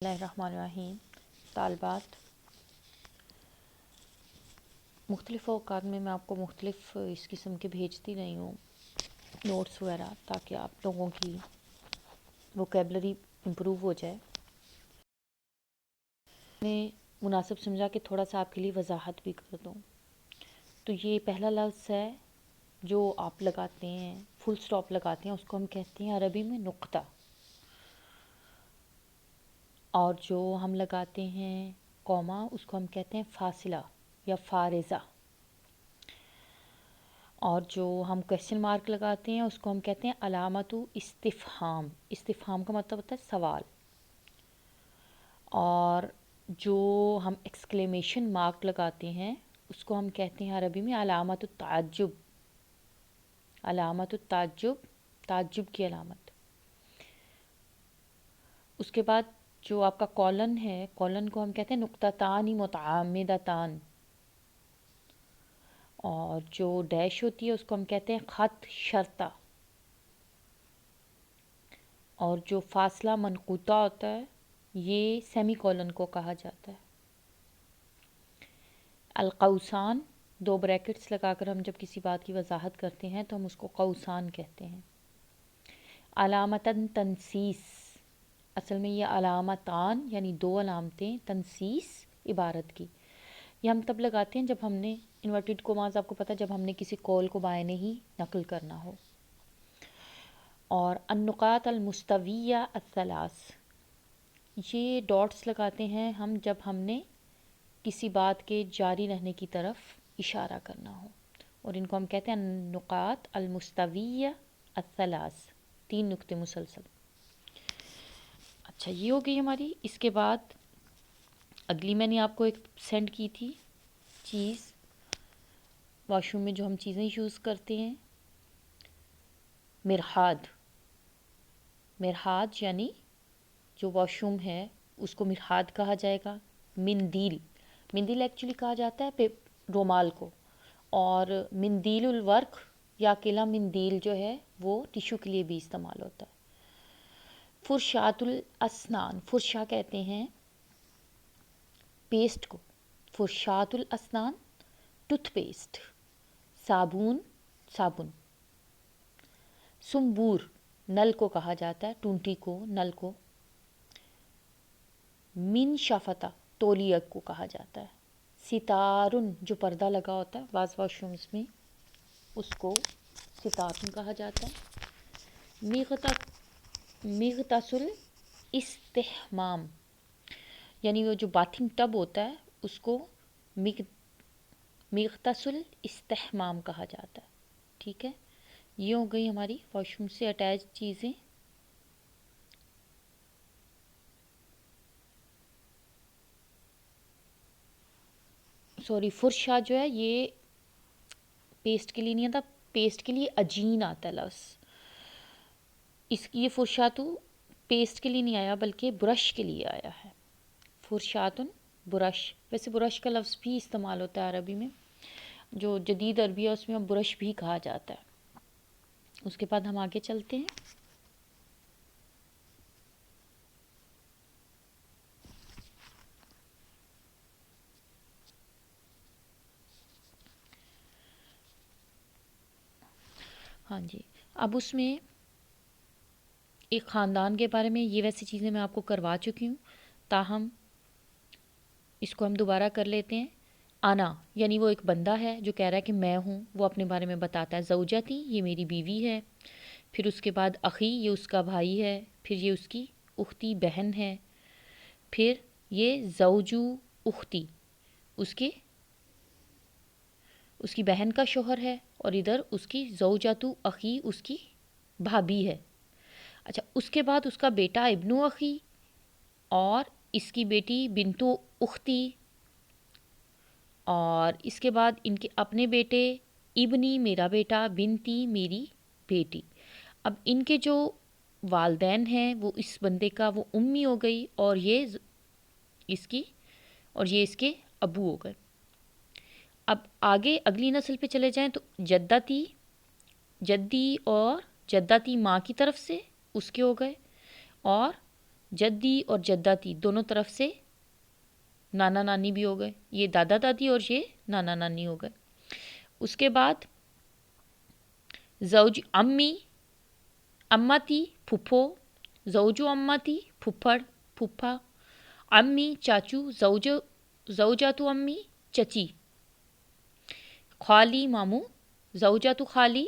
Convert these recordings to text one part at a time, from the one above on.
اللہ الرحمن الرحیم۔ طالبات، مختلف اوقات میں آپ کو مختلف اس قسم کے بھیجتی رہی ہوں نوٹس وغیرہ، تاکہ آپ لوگوں کی ووکیبلری امپروو ہو جائے۔ میں نے مناسب سمجھا کہ تھوڑا سا آپ کے لیے وضاحت بھی کر دوں۔ تو یہ پہلا لفظ ہے جو آپ لگاتے ہیں، فل سٹاپ لگاتے ہیں، اس کو ہم کہتے ہیں عربی میں نقطہ، اور جو ہم لگاتے ہیں کوما، اس کو ہم کہتے ہیں فاصلہ یا فارضہ، اور جو ہم کویسچن مارک لگاتے ہیں اس کو ہم کہتے ہیں علامت استفہام۔ استفہام کا مطلب ہوتا ہے سوال۔ اور جو ہم ایکسکلیمیشن مارک لگاتے ہیں اس کو ہم کہتے ہیں عربی میں علامت التعجب۔ علامت التعجب، تعجب کی علامت۔ اس کے بعد جو آپ کا کولن ہے، کولن کو ہم کہتے ہیں نقطتان متعامدتان، اور جو ڈیش ہوتی ہے اس کو ہم کہتے ہیں خط شرطہ، اور جو فاصلہ منقوطہ ہوتا ہے یہ سیمی کولن کو کہا جاتا ہے۔ القوسان، دو بریکٹس لگا کر ہم جب کسی بات کی وضاحت کرتے ہیں تو ہم اس کو قوسان کہتے ہیں۔ علامتاً تنسیس، اصل میں یہ علامتان یعنی دو علامتیں، تنسیس عبارت کی، یہ ہم تب لگاتے ہیں جب ہم نے انورٹڈ کوماز، آپ کو پتہ، جب ہم نے کسی کول کو بائیں ہی نقل کرنا ہو۔ اور النقاط المستویہ الثلاث، یہ ڈاٹس لگاتے ہیں ہم جب ہم نے کسی بات کے جاری رہنے کی طرف اشارہ کرنا ہو، اور ان کو ہم کہتے ہیں النقاط المستویہ الثلاث، تین نقطے مسلسل۔ اچھا، یہ ہو گئی ہماری۔ اس کے بعد اگلی میں نے آپ کو ایک سینڈ کی تھی چیز، واش روم میں جو ہم چیزیں یوز کرتے ہیں، مرحاض۔ مرحاض یعنی جو واش روم ہے اس کو مرحاض کہا جائے گا۔ مندیل، مندیل ایکچولی کہا جاتا ہے رومال کو، اور مندیل الورق یا اکیلا مندیل جو ہے وہ ٹیشو کے لیے بھی استعمال ہوتا ہے۔ فرشات الاسنان، فرشا کہتے ہیں پیسٹ کو، فرشات الاسنان ٹوتھ پیسٹ، صابن، صابن۔ سنبور، نل کو کہا جاتا ہے، ٹونٹی کو، نل کو۔ من شفتہ، تولیہ کو کہا جاتا ہے۔ ستارن، جو پردہ لگا ہوتا ہے بعض واش رومز میں، اس کو ستارن کہا جاتا ہے۔ مغتسل استحمام، یعنی وہ جو باتھنگ ٹب ہوتا ہے اس کو مغتسل استحمام کہا جاتا ہے۔ ٹھیک ہے، یہ ہو گئی ہماری واش روم سے اٹیچ چیزیں۔ سوری، فرشا جو ہے یہ پیسٹ کے لیے نہیں آتا، پیسٹ کے لیے اجین آتا ہے لفظ۔ یہ فرشا تو پیسٹ کے لیے نہیں آیا بلکہ برش کے لیے آیا ہے۔ فرشاتن، برش، ویسے برش کا لفظ بھی استعمال ہوتا ہے عربی میں، جو جدید عربی ہے اس میں برش بھی کہا جاتا ہے۔ اس کے بعد ہم آگے چلتے ہیں۔ ہاں جی، اب اس میں ایک خاندان کے بارے میں، یہ ویسی چیزیں میں آپ کو کروا چکی ہوں، تاہم اس کو ہم دوبارہ کر لیتے ہیں۔ انا، یعنی وہ ایک بندہ ہے جو کہہ رہا ہے کہ میں ہوں، وہ اپنے بارے میں بتاتا ہے۔ زوجتی، یہ میری بیوی ہے۔ پھر اس کے بعد اخی، یہ اس کا بھائی ہے۔ پھر یہ اس کی اختی بہن ہے۔ پھر یہ زوجو اختی، اس کی بہن کا شوہر ہے، اور ادھر اس کی زوجاتو اخی، اس کی بھابھی ہے۔ اچھا، اس کے بعد اس کا بیٹا ابنو اخی، اور اس کی بیٹی بنتو اختی، اور اس کے بعد ان کے اپنے بیٹے، ابنی میرا بیٹا، بنتی میری بیٹی۔ اب ان کے جو والدین ہیں وہ اس بندے کا وہ امی ہو گئی، اور یہ اس کے ابو ہو گئے۔ اب آگے اگلی نسل پہ چلے جائیں تو جدتی، جدی اور جدتی ماں کی طرف سے اس کے ہو گئے، اور جدی اور جداتی دونوں طرف سے نانا نانی بھی ہو گئے، یہ دادا دادی اور یہ نانا نانی ہو گئے۔ اس کے بعد زوج امی، اماتی پھپھو، زوجو اماتی پھپھڑ پھپھا، امی چاچو، زوجاتو امی چچی، خالی ماموں، زوجاتو خالی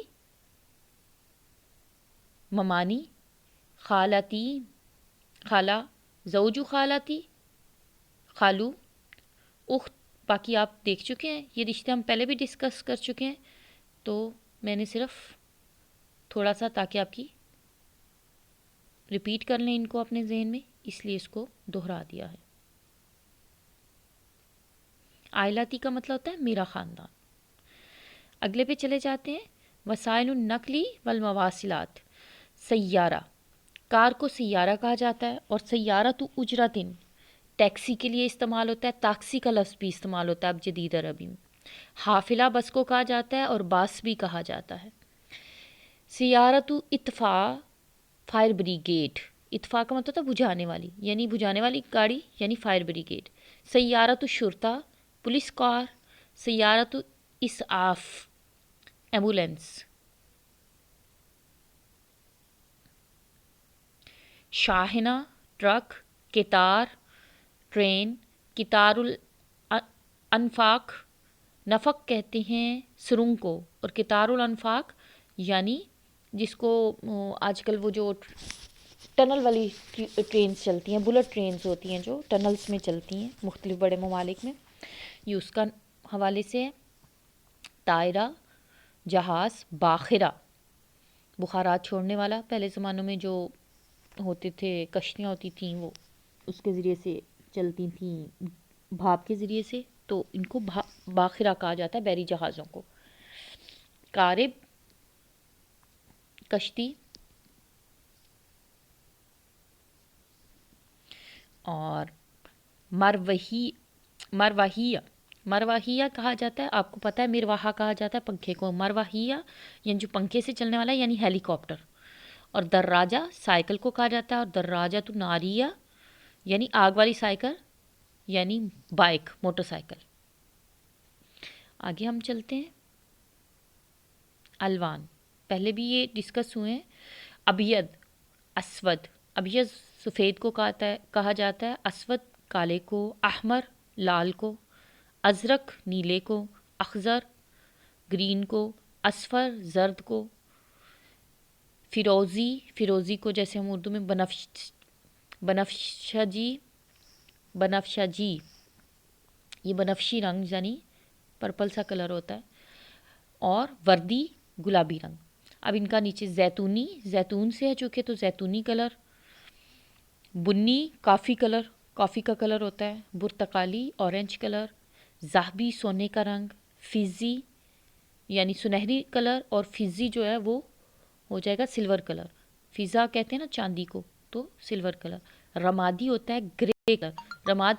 ممانی، خالاتی خالہ، زوجو خالاتی خالو، اخت۔ باقی آپ دیکھ چکے ہیں، یہ رشتے ہم پہلے بھی ڈسکس کر چکے ہیں، تو میں نے صرف تھوڑا سا تاکہ آپ کی ریپیٹ کر لیں ان کو اپنے ذہن میں، اس لیے اس کو دہرا دیا ہے۔ عائلاتی کا مطلب ہوتا ہے میرا خاندان۔ اگلے پہ چلے جاتے ہیں، وسائل النقلی والمواصلات۔ سیارہ، کار کو سیارہ کہا جاتا ہے، اور سیارہ تو اجرتن ٹیکسی کے لیے استعمال ہوتا ہے، ٹیکسی کا لفظ بھی استعمال ہوتا ہے اب جدید عربی میں۔ حافلہ بس کو کہا جاتا ہے اور باس بھی کہا جاتا ہے۔ سیارۃ اطفاء، فائر بریگیڈ، اطفاء کا مطلب ہوتا ہے بجھانے والی، یعنی بجھانے والی گاڑی یعنی fire brigade. سیارۃ الشرطہ، police car. سیارۃ اسعاف، ambulance. Shahana, truck. قطار، ٹرین۔ قطار الانفاق، نفق کہتے ہیں سرنگ کو، اور قطار الانفاق یعنی جس کو آج کل وہ جو ٹنل والی ٹرینز چلتی ہیں، بلٹ ٹرینز ہوتی ہیں جو ٹنلز میں چلتی ہیں مختلف بڑے ممالک میں، یہ اس کا حوالے سے ہے۔ طائرہ، جہاز۔ باخرہ، بخارات چھوڑنے والا، پہلے زمانوں میں جو ہوتے تھے کشتیاں ہوتی تھیں وہ اس کے ذریعے سے چلتی تھیں، بھاپ کے ذریعے سے، تو ان کو باخرہ کہا جاتا ہے بحری جہازوں کو۔ قارب، کشتی۔ اور مروحیہ، مروحیہ کہا جاتا ہے، آپ کو پتہ ہے مروحہ کہا جاتا ہے پنکھے کو، مروحیہ یعنی جو پنکھے سے چلنے والا ہے یعنی ہیلی کاپٹر۔ اور دراجہ سائیکل کو کہا جاتا ہے، اور دراجہ تو ناریہ یعنی آگ والی سائیکل یعنی بائک، موٹر سائیکل۔ آگے ہم چلتے ہیں، الوان پہلے بھی یہ ڈسکس ہوئے ہیں۔ ابید، اسود، ابید سفید کو کہا جاتا ہے، اسود کالے کو، احمر لال کو، ازرق نیلے کو، اخضر گرین کو، اصفر زرد کو، فیروزی، فیروزی کو جیسے ہم اردو میں بنفشجی، یہ بنفشی رنگ یعنی پرپل سا کلر ہوتا ہے، اور وردی گلابی رنگ۔ اب ان کا نیچے زیتونی، زیتون سے ہے چونکہ تو زیتونی کلر۔ بنی کافی کلر، کافی کا کلر ہوتا ہے۔ برتقالی اورنج کلر۔ ذهبی سونے کا رنگ۔ فضی یعنی سنہری کلر، اور فضی جو ہے وہ ہو جائے گا سلور کلر، فضا کہتے ہیں نا چاندی کو، تو سلور کلر۔ رمادی ہوتا ہے گرے کلر، رماد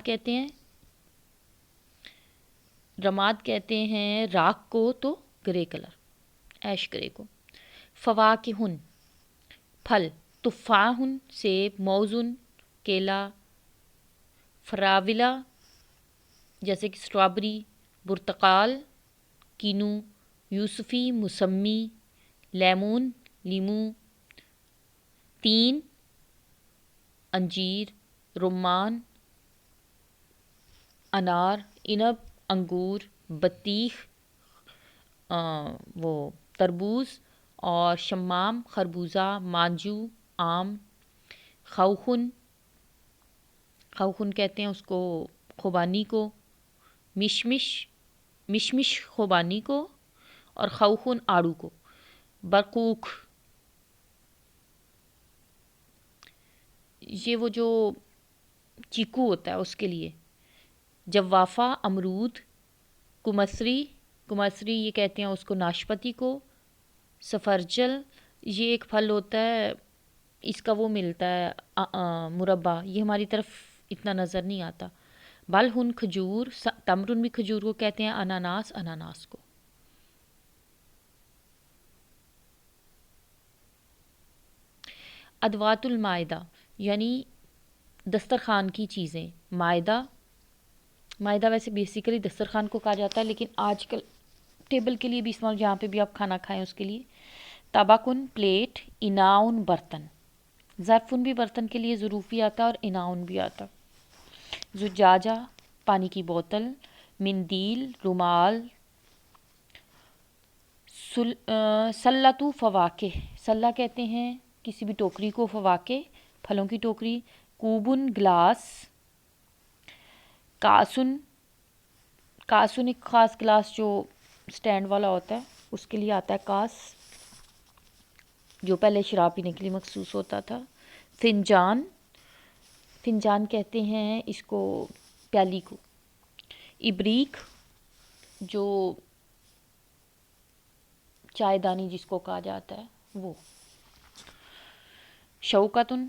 کہتے ہیں راکھ کو، تو گرے کلر، ایش گرے کو۔ فواکہن پھل، تفاحن سیب، موزن کیلا، فراولہ جیسے کہ اسٹرابری، برتقال کینو، یوسفی موسمی، لیمون لیمو، تین انجیر، رمان انار، عنب انگور، بطیخ وہ تربوز، اور شمام خربوزہ، مانجو آم۔ خوخن، خوخن کہتے ہیں اس کو خوبانی کو، مشمش خوبانی کو، اور خوخن آڑو کو۔ برقوق، یہ وہ جو چیکو ہوتا ہے اس کے لیے۔ جوافہ امرود، کمثری، کمثری یہ کہتے ہیں اس کو ناشپتی کو۔ سفرجل یہ ایک پھل ہوتا ہے، اس کا وہ ملتا ہے مربع، یہ ہماری طرف اتنا نظر نہیں آتا۔ بلہن کھجور، تمرن بھی کھجور کو کہتے ہیں، اناناس اناناس کو۔ ادوات المائدہ یعنی دسترخوان کی چیزیں، مائدہ، مائدہ ویسے بیسیکلی دسترخوان کو کہا جاتا ہے، لیکن آج کل ٹیبل کے لیے بھی استعمال، جہاں پہ بھی آپ کھانا کھائیں اس کے لیے. طبقن پلیٹ، اناؤن برتن، ظرفن بھی برتن کے لیے ظروفی آتا ہے اور اناؤن بھی آتا. زجاجہ پانی کی بوتل، مندیل رومال. سلتو فواکہ، سلہ کہتے ہیں کسی بھی ٹوکری کو، فواکہ پھلوں کی ٹوکری. کوبن گلاس. کاسن، کاسن ایک خاص گلاس جو سٹینڈ والا ہوتا ہے اس کے لیے آتا ہے کاس، جو پہلے شراب پینے کے لیے مخصوص ہوتا تھا. فنجان، فنجان کہتے ہیں اس کو پیالی کو. ابریک جو چائے دانی جس کو کہا جاتا ہے وہ. شوکتن،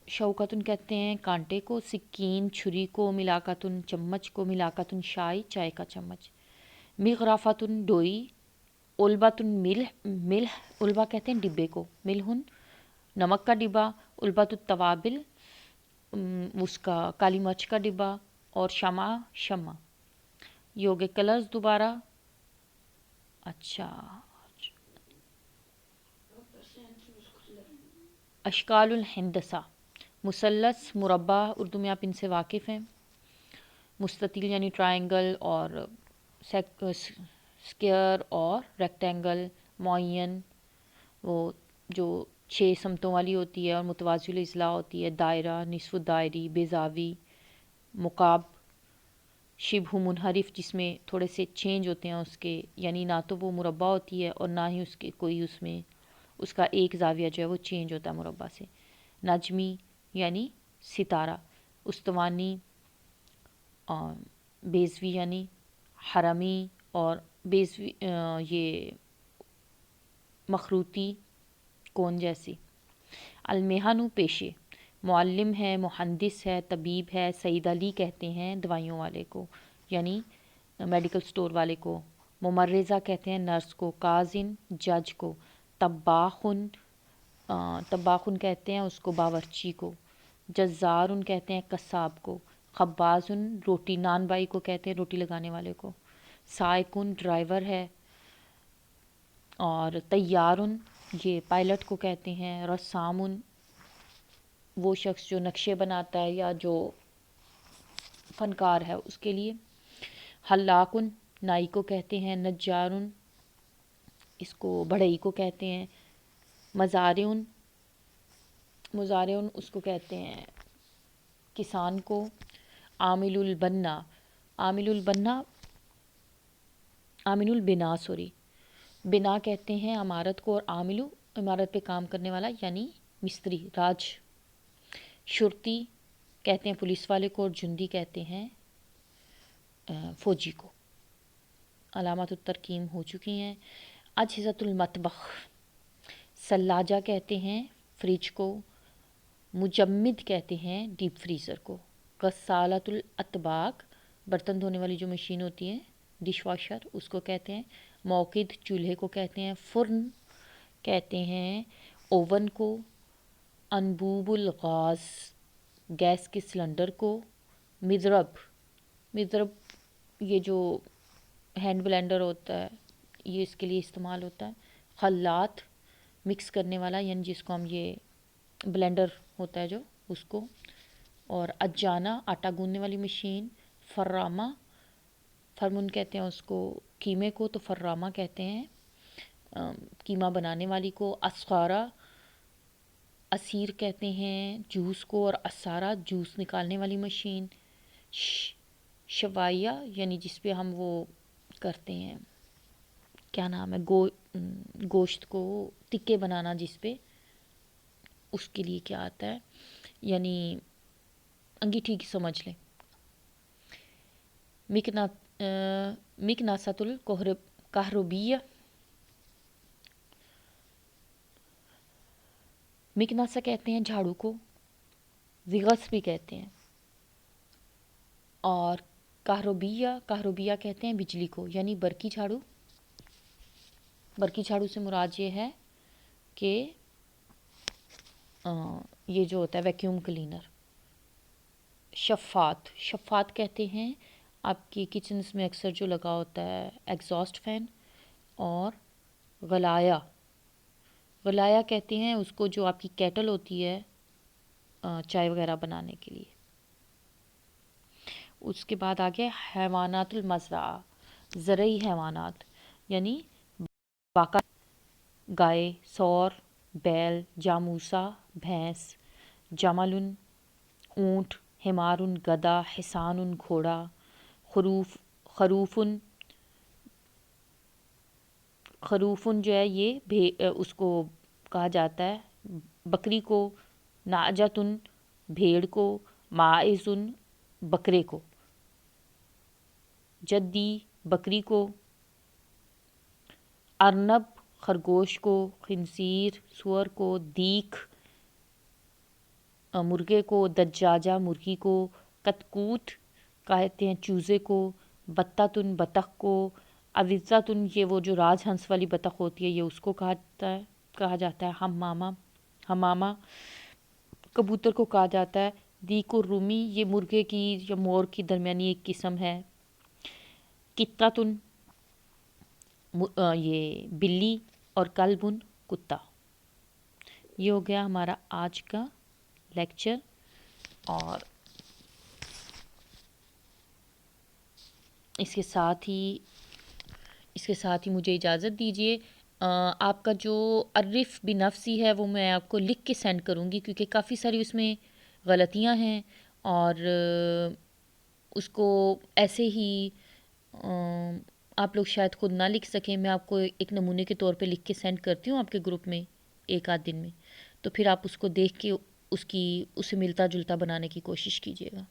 شوکتن کہتے ہیں کانٹے کو. سکین چھری کو. ملاکتن چمچ کو. ملاکتن شائے، چائے کا چمچ. مغرفتن ڈوئی. علبتن ملح، ملح علبہ کہتے ہیں ڈبے کو. ملہن نمک کا ڈبہ. علبت التوابل اس کا کالی مرچ کا ڈبہ. اور شمع، شمع. یہ ہو گئے کلرز دوبارہ. اچھا، اشکال الہندسہ، مثلث، مربع، اردو میں آپ ان سے واقف ہیں. مستطیل یعنی ٹرائنگل، اور اسکیئر اور ریکٹینگل. معین وہ جو 6 سمتوں والی ہوتی ہے اور متوازی الاضلاع ہوتی ہے. دائرہ، نصف دائری، بیضاوی. مکعب، شبہ منحرف جس میں تھوڑے سے چینج ہوتے ہیں اس کے، یعنی نہ تو وہ مربع ہوتی ہے اور نہ ہی اس کے کوئی اس میں اس کا ایک زاویہ جو ہے وہ چینج ہوتا ہے مربع سے. نجمی یعنی ستارہ. استوانی، بیضوی یعنی حرمی اور بیضوی یہ مخروطی کون جیسی. المہن پیشے، معلم ہے، مہندس ہے، طبیب ہے. سعید علی کہتے ہیں دوائیوں والے کو، یعنی میڈیکل سٹور والے کو. ممرضہ کہتے ہیں نرس کو. کاظم جج کو. طباخن، طباخن کہتے ہیں اس کو باورچی کو. جزارن کہتے ہیں قصاب کو. خبازن روٹی نان بائی کو کہتے ہیں روٹی لگانے والے کو. سائقن ڈرائیور ہے. اور طیارن یہ پائلٹ کو کہتے ہیں. رسامن وہ شخص جو نقشے بناتا ہے یا جو فنکار ہے اس کے لیے. حلاقن نائی کو کہتے ہیں. نجارن اس کو بڑھئی کو کہتے ہیں. مزارعن، مزارعن اس کو کہتے ہیں کسان کو. عامل البنا، عامل البنا، عامل البنا سوری، بنا کہتے ہیں عمارت کو، اور عاملو عمارت پہ کام کرنے والا یعنی مستری، راج. شرطی کہتے ہیں پولیس والے کو، اور جندی کہتے ہیں فوجی کو. علامات الترکیم ہو چکی ہیں. اجہزۃ المطبخ، ثلاجہ کہتے ہیں فریج کو. مجمد کہتے ہیں ڈیپ فریزر کو. غسالۃ الاطباق برتن دھونے والی جو مشین ہوتی ہے ڈش واشر اس کو کہتے ہیں. موقد چولہے کو کہتے ہیں. فرن کہتے ہیں اوون کو. انبوب الغاز گیس کے سلنڈر کو. مضرب، مضرب یہ جو ہینڈ بلینڈر ہوتا ہے یہ اس کے لیے استعمال ہوتا ہے. خلاط مکس کرنے والا یعنی جس کو ہم یہ بلینڈر ہوتا ہے جو اس کو. اور اجانا آٹا گوندنے والی مشین. فرامہ، فرمن کہتے ہیں اس کو قیمے کو، تو فرامہ کہتے ہیں قیمہ بنانے والی کو. اسخارہ عصیر کہتے ہیں جوس کو، اور اسارہ جوس نکالنے والی مشین. شوائیہ یعنی جس پہ ہم وہ کرتے ہیں کیا نام ہے گوشت کو تکے بنانا جس پہ، اس کے لیے کیا آتا ہے، یعنی انگیٹھی کی سمجھ لیں. مکناست الکہربیہ، مکناسہ کہتے ہیں جھاڑو کو. زغس بھی کہتے ہیں. اور کہربیہ، کہربیہ کہتے ہیں بجلی کو، یعنی برقی جھاڑو. برقی جھاڑو سے مراد یہ ہے کہ یہ جو ہوتا ہے ویکیوم کلینر. شفات، شفات کہتے ہیں آپ کی کچنز میں اکثر جو لگا ہوتا ہے ایگزاسٹ فین. اور غلایا، غلایا کہتے ہیں اس کو جو آپ کی کیٹل ہوتی ہے چائے وغیرہ بنانے کے لیے. اس کے بعد آگے حیوانات المزرعہ، زرعی حیوانات یعنی باقا، گائے، سور، بیل، جاموسا بھینس، جمل اونٹ، حمار گدھا، حصان گھوڑا، خروف، خروف جو ہے یہ اس کو کہا جاتا ہے بکری کو، ناجتن بھیڑ کو، ماعزن بکرے کو، جدی بکری کو، ارنب خرگوش کو، خنزیر سور کو، دیک مرغے کو، دجاجہ مرغی کو، کتکوت کہتے ہیں چوزے کو، بطتن بطخ کو، اوزتن یہ وہ جو راج ہنس والی بطخ ہوتی ہے یہ اس کو کہا جاتا ہے ہمامہ کبوتر کو کہا جاتا ہے. دیک الرومی یہ مرغے کی یا مور کی درمیانی ایک قسم ہے. کتاتن یہ بلی، اور کلبن کتا. یہ ہو گیا ہمارا آج کا لیکچر. اور اس کے ساتھ ہی مجھے اجازت دیجیے. آپ کا جو عرف بنفسی ہے وہ میں آپ کو لکھ کے سینڈ کروں گی کیونکہ کافی ساری اس میں غلطیاں ہیں اور اس کو ایسے ہی آپ لوگ شاید خود نہ لکھ سکیں. میں آپ کو ایک نمونے کے طور پہ لکھ کے سینڈ کرتی ہوں آپ کے گروپ میں ایک آدھ دن میں، تو پھر آپ اس کو دیکھ کے اسے ملتا جلتا بنانے کی کوشش کیجیے گا.